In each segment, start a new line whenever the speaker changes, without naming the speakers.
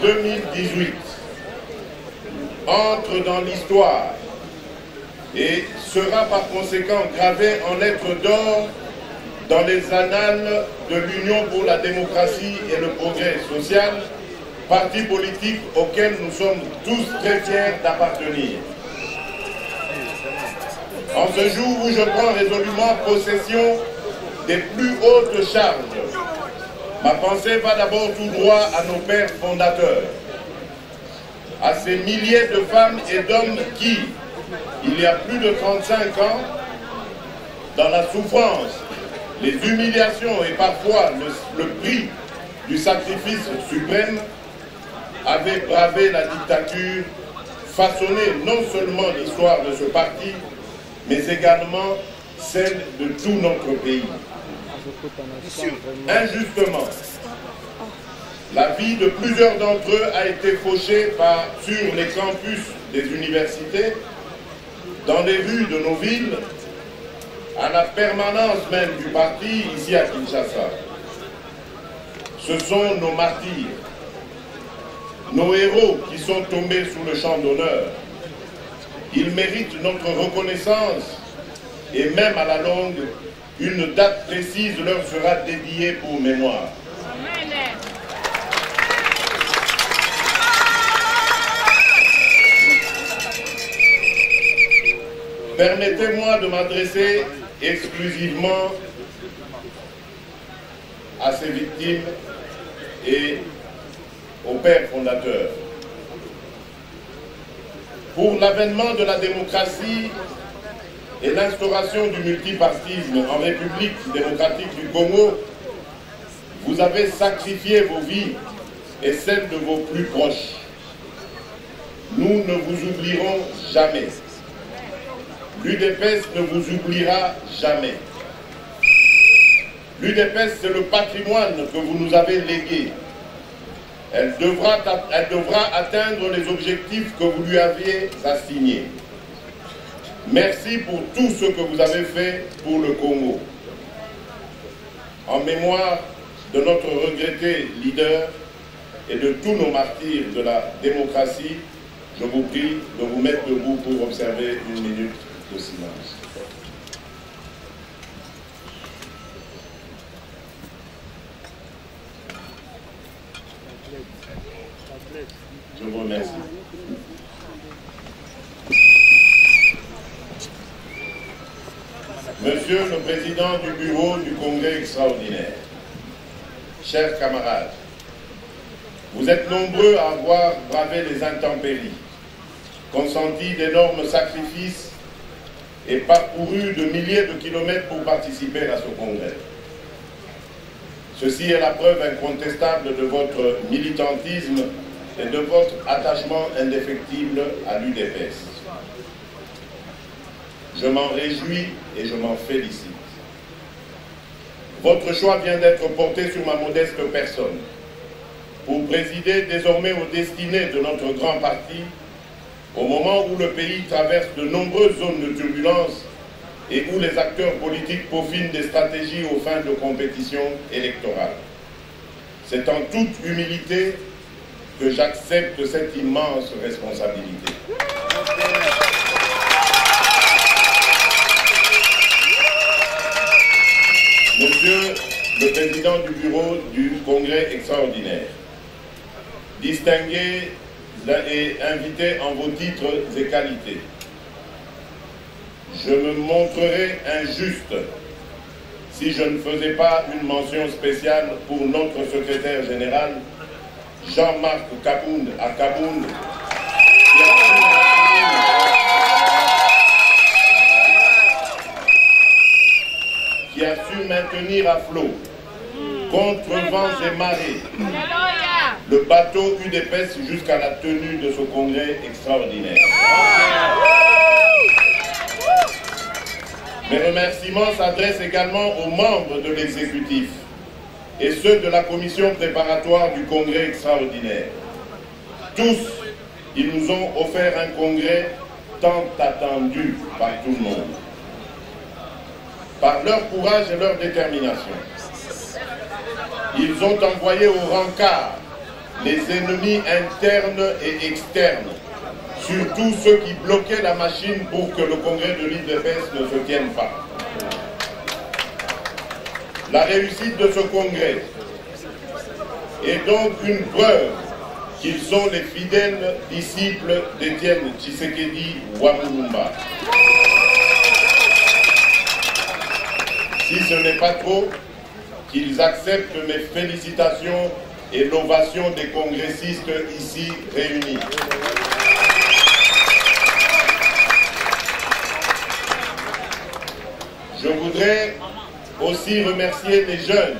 2018 entre dans l'histoire et sera par conséquent gravé en lettres d'or dans les annales de l'Union pour la démocratie et le progrès social, parti politique auquel nous sommes tous très fiers d'appartenir. En ce jour où je prends résolument possession des plus hautes charges, ma pensée va d'abord tout droit à nos pères fondateurs, à ces milliers de femmes et d'hommes qui, il y a plus de 35 ans, dans la souffrance, les humiliations et parfois le prix du sacrifice suprême, avaient bravé la dictature, façonné non seulement l'histoire de ce parti, mais également celle de tout notre pays. Injustement, la vie de plusieurs d'entre eux a été fauchée sur les campus des universités, dans les rues de nos villes, à la permanence même du parti, ici à Kinshasa. Ce sont nos martyrs, nos héros qui sont tombés sous le champ d'honneur. Ils méritent notre reconnaissance et même à la longue, une date précise leur sera dédiée pour mémoire. Permettez-moi de m'adresser exclusivement à ces victimes et aux pères fondateurs. Pour l'avènement de la démocratie et l'instauration du multipartisme en République démocratique du Congo, vous avez sacrifié vos vies et celles de vos plus proches. Nous ne vous oublierons jamais. L'UDPS ne vous oubliera jamais. L'UDPS, c'est le patrimoine que vous nous avez légué. Elle devra atteindre les objectifs que vous lui aviez assignés. Merci pour tout ce que vous avez fait pour le Congo. En mémoire de notre regretté leader et de tous nos martyrs de la démocratie, je vous prie de vous mettre debout pour observer une minute de silence. Je vous remercie. Monsieur le Président du Bureau du Congrès extraordinaire, chers camarades, vous êtes nombreux à avoir bravé les intempéries, consenti d'énormes sacrifices et parcouru de milliers de kilomètres pour participer à ce congrès. Ceci est la preuve incontestable de votre militantisme et de votre attachement indéfectible à l'UDPS. Je m'en réjouis et je m'en félicite. Votre choix vient d'être porté sur ma modeste personne pour présider désormais aux destinées de notre grand parti au moment où le pays traverse de nombreuses zones de turbulence et où les acteurs politiques peaufinent des stratégies aux fins de compétition électorale. C'est en toute humilité que j'accepte cette immense responsabilité. Monsieur le Président du Bureau du Congrès extraordinaire, distingué et invité en vos titres et qualités, je me montrerais injuste si je ne faisais pas une mention spéciale pour notre secrétaire général, Jean-Marc Kabound à Kabound, qui a su maintenir à flot, contre vents et marées, le bateau UDPS jusqu'à la tenue de ce congrès extraordinaire. Mes remerciements s'adressent également aux membres de l'exécutif et ceux de la commission préparatoire du congrès extraordinaire. Tous, ils nous ont offert un congrès tant attendu par tout le monde. Par leur courage et leur détermination, ils ont envoyé au rencard les ennemis internes et externes, surtout ceux qui bloquaient la machine pour que le congrès de l'UDPS ne se tienne pas. La réussite de ce congrès est donc une preuve qu'ils sont les fidèles disciples d'Étienne Tshisekedi Wamulumba. Si ce n'est pas trop, qu'ils acceptent mes félicitations et l'ovation des congressistes ici réunis. Je voudrais aussi remercier les jeunes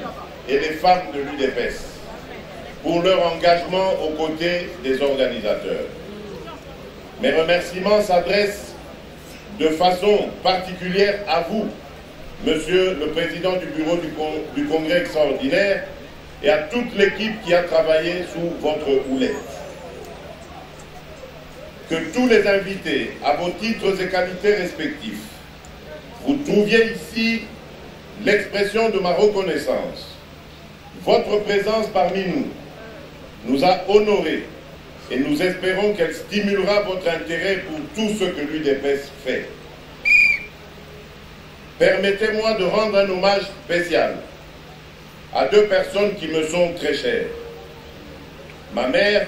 et les femmes de l'UDPS pour leur engagement aux côtés des organisateurs. Mes remerciements s'adressent de façon particulière à vous, Monsieur le Président du Bureau du Congrès extraordinaire, et à toute l'équipe qui a travaillé sous votre houlette. Que tous les invités, à vos titres et qualités respectifs, vous trouviez ici l'expression de ma reconnaissance. Votre présence parmi nous a honorés et nous espérons qu'elle stimulera votre intérêt pour tout ce que l'UDPS fait. Permettez-moi de rendre un hommage spécial à deux personnes qui me sont très chères. Ma mère,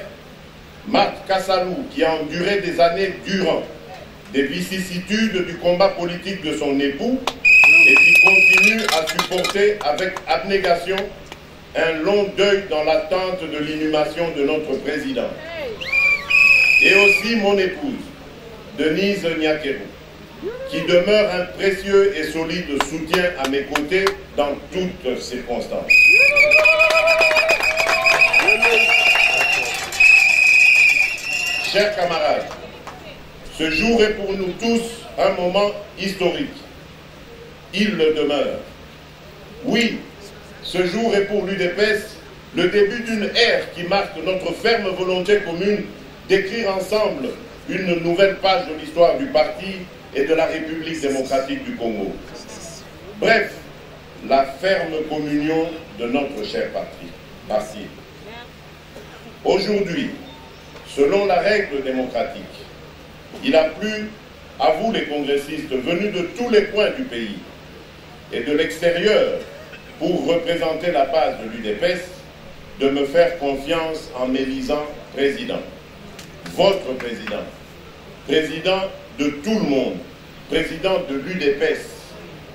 Marthe Kassalou, qui a enduré des années durant des vicissitudes du combat politique de son époux et qui continue à supporter avec abnégation un long deuil dans l'attente de l'inhumation de notre président. Et aussi mon épouse, Denise Nyakeru, qui demeure un précieux et solide soutien à mes côtés dans toutes circonstances. Chers camarades, ce jour est pour nous tous un moment historique. Il le demeure. Oui, ce jour est pour l'UDPS le début d'une ère qui marque notre ferme volonté commune d'écrire ensemble une nouvelle page de l'histoire du parti et de la République démocratique du Congo. Bref, la ferme communion de notre cher parti. Aujourd'hui, selon la règle démocratique, il a plu à vous les congressistes venus de tous les coins du pays et de l'extérieur pour représenter la base de l'UDPS de me faire confiance en m'élisant président. Votre président. Président de tout le monde, président de l'UDPS,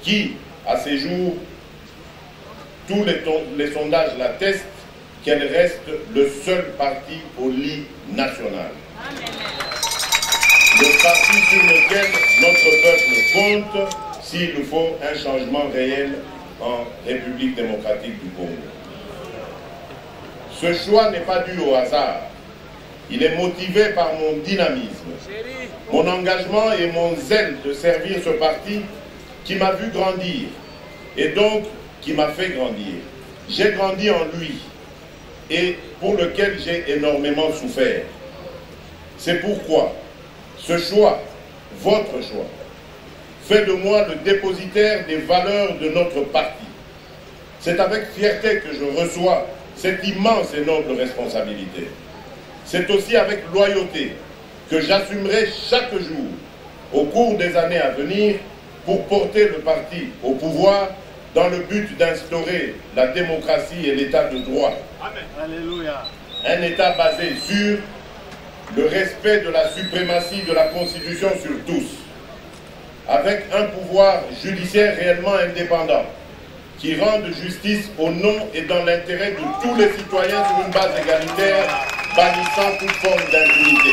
qui, à ces jours, tous les sondages l'attestent, qu'elle reste le seul parti au lit national. Amen. Le parti sur lequel notre peuple compte s'il faut un changement réel en République démocratique du Congo. Ce choix n'est pas dû au hasard. Il est motivé par mon dynamisme, mon engagement et mon zèle de servir ce parti qui m'a vu grandir et donc qui m'a fait grandir. J'ai grandi en lui et pour lequel j'ai énormément souffert. C'est pourquoi ce choix, votre choix, fait de moi le dépositaire des valeurs de notre parti. C'est avec fierté que je reçois cette immense et noble responsabilité. C'est aussi avec loyauté que j'assumerai chaque jour, au cours des années à venir, pour porter le parti au pouvoir dans le but d'instaurer la démocratie et l'état de droit. Amen. Alléluia. Un état basé sur le respect de la suprématie de la Constitution sur tous, avec un pouvoir judiciaire réellement indépendant, qui rende justice au nom et dans l'intérêt de tous les citoyens sur une base égalitaire, bannissant toute forme d'impunité.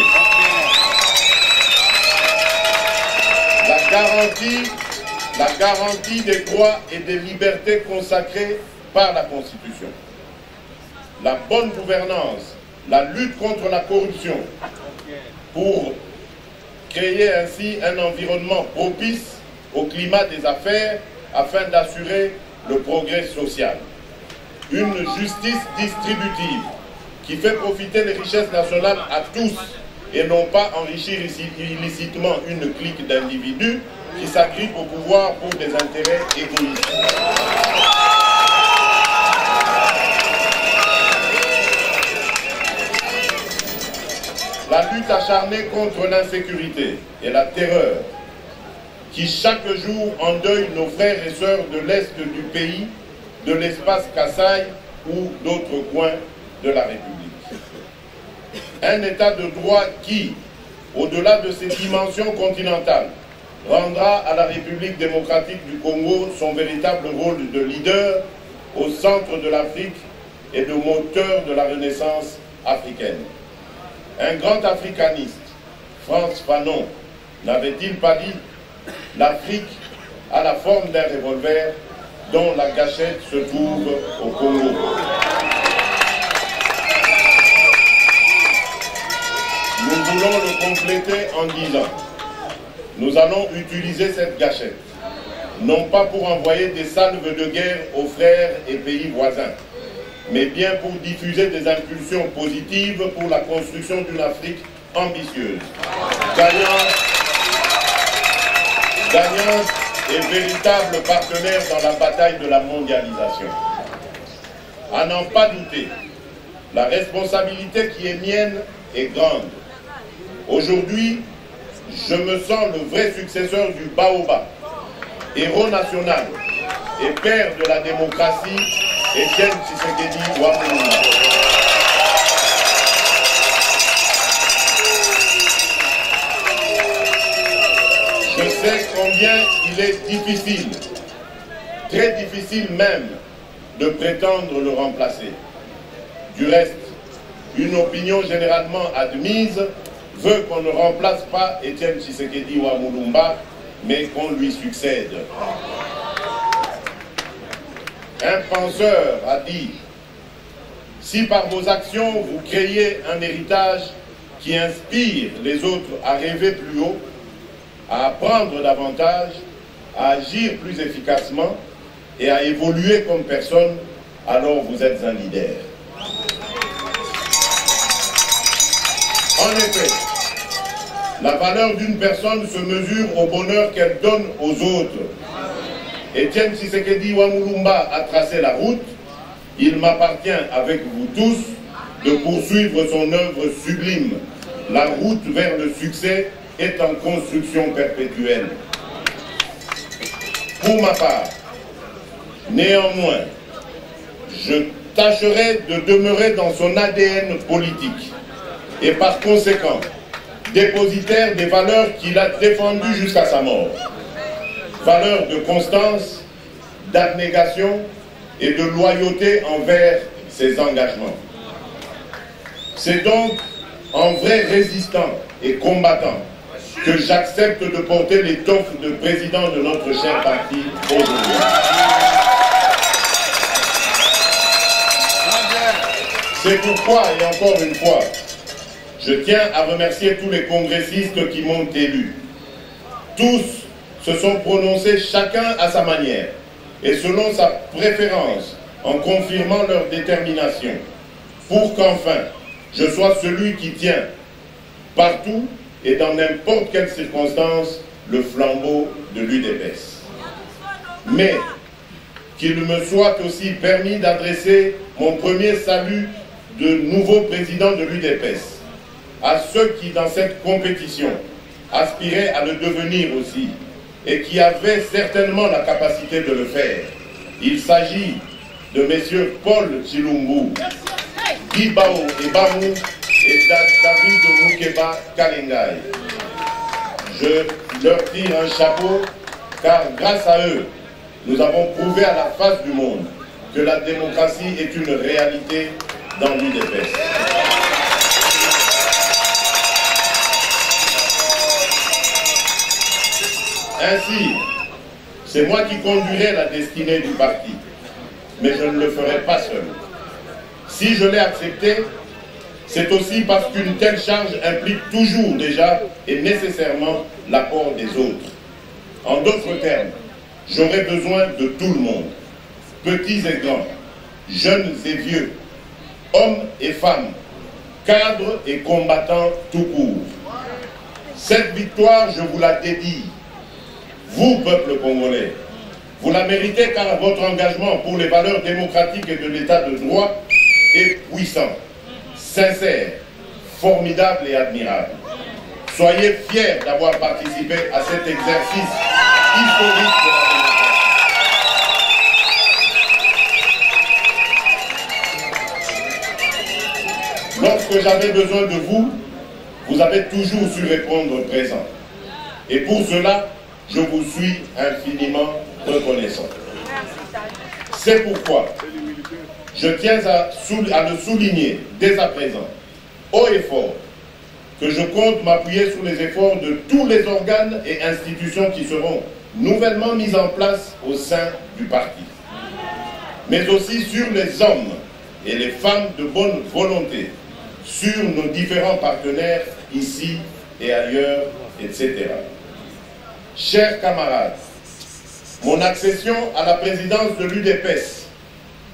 La garantie des droits et des libertés consacrés par la Constitution. La bonne gouvernance, la lutte contre la corruption, pour créer ainsi un environnement propice au climat des affaires afin d'assurer le progrès social. Une justice distributive qui fait profiter les richesses nationales à tous et non pas enrichir illicitement une clique d'individus qui s'agrippent au pouvoir pour des intérêts égoïstes. La lutte acharnée contre l'insécurité et la terreur qui chaque jour endeuille nos frères et sœurs de l'Est du pays, de l'espace Kasaï ou d'autres coins de la République. Un état de droit qui, au-delà de ses dimensions continentales, rendra à la République démocratique du Congo son véritable rôle de leader au centre de l'Afrique et de moteur de la Renaissance africaine. Un grand africaniste, Frantz Fanon, n'avait-il pas dit « L'Afrique a la forme d'un revolver dont la gâchette se trouve au Congo ». Nous voulons le compléter en disant « Nous allons utiliser cette gâchette, non pas pour envoyer des salves de guerre aux frères et pays voisins, mais bien pour diffuser des impulsions positives pour la construction d'une Afrique ambitieuse, gagnante et véritable partenaire dans la bataille de la mondialisation. À n'en pas douter, la responsabilité qui est mienne est grande. Aujourd'hui, je me sens le vrai successeur du Baobab, héros national et père de la démocratie, Étienne Tshisekedi wa Mulumba. Je sais combien il est difficile, très difficile même, de prétendre le remplacer. Du reste, une opinion généralement admise veut qu'on ne remplace pas Étienne Tshisekedi wa Mulumba, mais qu'on lui succède. Un penseur a dit « Si par vos actions vous créez un héritage qui inspire les autres à rêver plus haut, à apprendre davantage, à agir plus efficacement et à évoluer comme personne, alors vous êtes un leader. » En effet, la valeur d'une personne se mesure au bonheur qu'elle donne aux autres. Étienne Tshisekedi wa Mulumba a tracé la route. Il m'appartient, avec vous tous, de poursuivre son œuvre sublime. La route vers le succès est en construction perpétuelle. Pour ma part, néanmoins, je tâcherai de demeurer dans son ADN politique et par conséquent, dépositaire des valeurs qu'il a défendues jusqu'à sa mort. Valeurs de constance, d'abnégation et de loyauté envers ses engagements. C'est donc en vrai résistant et combattant que j'accepte de porter l'étoffe de président de notre cher parti aujourd'hui. C'est pourquoi, et encore une fois, je tiens à remercier tous les congressistes qui m'ont élu. Tous se sont prononcés chacun à sa manière et selon sa préférence, en confirmant leur détermination, pour qu'enfin je sois celui qui tient partout et dans n'importe quelle circonstance le flambeau de l'UDPS. Mais qu'il me soit aussi permis d'adresser mon premier salut de nouveau président de l'UDPS à ceux qui, dans cette compétition, aspiraient à le devenir aussi et qui avaient certainement la capacité de le faire. Il s'agit de messieurs Paul Tshilumbu, Guy Bao Ebamou et David Moukeba Kalengai. Je leur tire un chapeau car grâce à eux, nous avons prouvé à la face du monde que la démocratie est une réalité dans l'UDPS. Ainsi, c'est moi qui conduirai la destinée du parti, mais je ne le ferai pas seul. Si je l'ai accepté, c'est aussi parce qu'une telle charge implique toujours déjà et nécessairement l'apport des autres. En d'autres termes, j'aurai besoin de tout le monde, petits et grands, jeunes et vieux, hommes et femmes, cadres et combattants tout court. Cette victoire, je vous la dédie. Vous, peuple congolais, vous la méritez car votre engagement pour les valeurs démocratiques et de l'état de droit est puissant, sincère, formidable et admirable. Soyez fiers d'avoir participé à cet exercice historique de la démocratie. Lorsque j'avais besoin de vous, vous avez toujours su répondre présent. Et pour cela, je vous suis infiniment reconnaissant. C'est pourquoi je tiens à le souligner dès à présent, haut et fort, que je compte m'appuyer sur les efforts de tous les organes et institutions qui seront nouvellement mis en place au sein du parti, mais aussi sur les hommes et les femmes de bonne volonté, sur nos différents partenaires ici et ailleurs, etc. Chers camarades, mon accession à la présidence de l'UDPS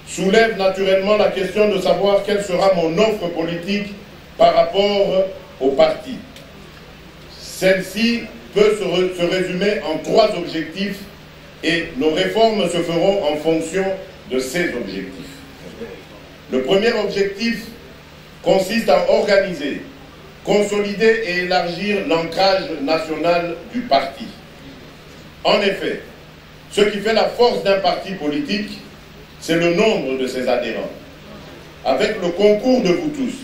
soulève naturellement la question de savoir quelle sera mon offre politique par rapport au parti. Celle-ci peut se résumer en 3 objectifs et nos réformes se feront en fonction de ces objectifs. Le premier objectif consiste à organiser, consolider et élargir l'ancrage national du parti. En effet, ce qui fait la force d'un parti politique, c'est le nombre de ses adhérents. Avec le concours de vous tous,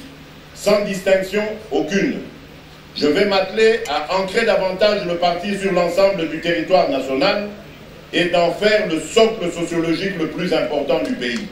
sans distinction aucune, je vais m'atteler à ancrer davantage le parti sur l'ensemble du territoire national et d'en faire le socle sociologique le plus important du pays.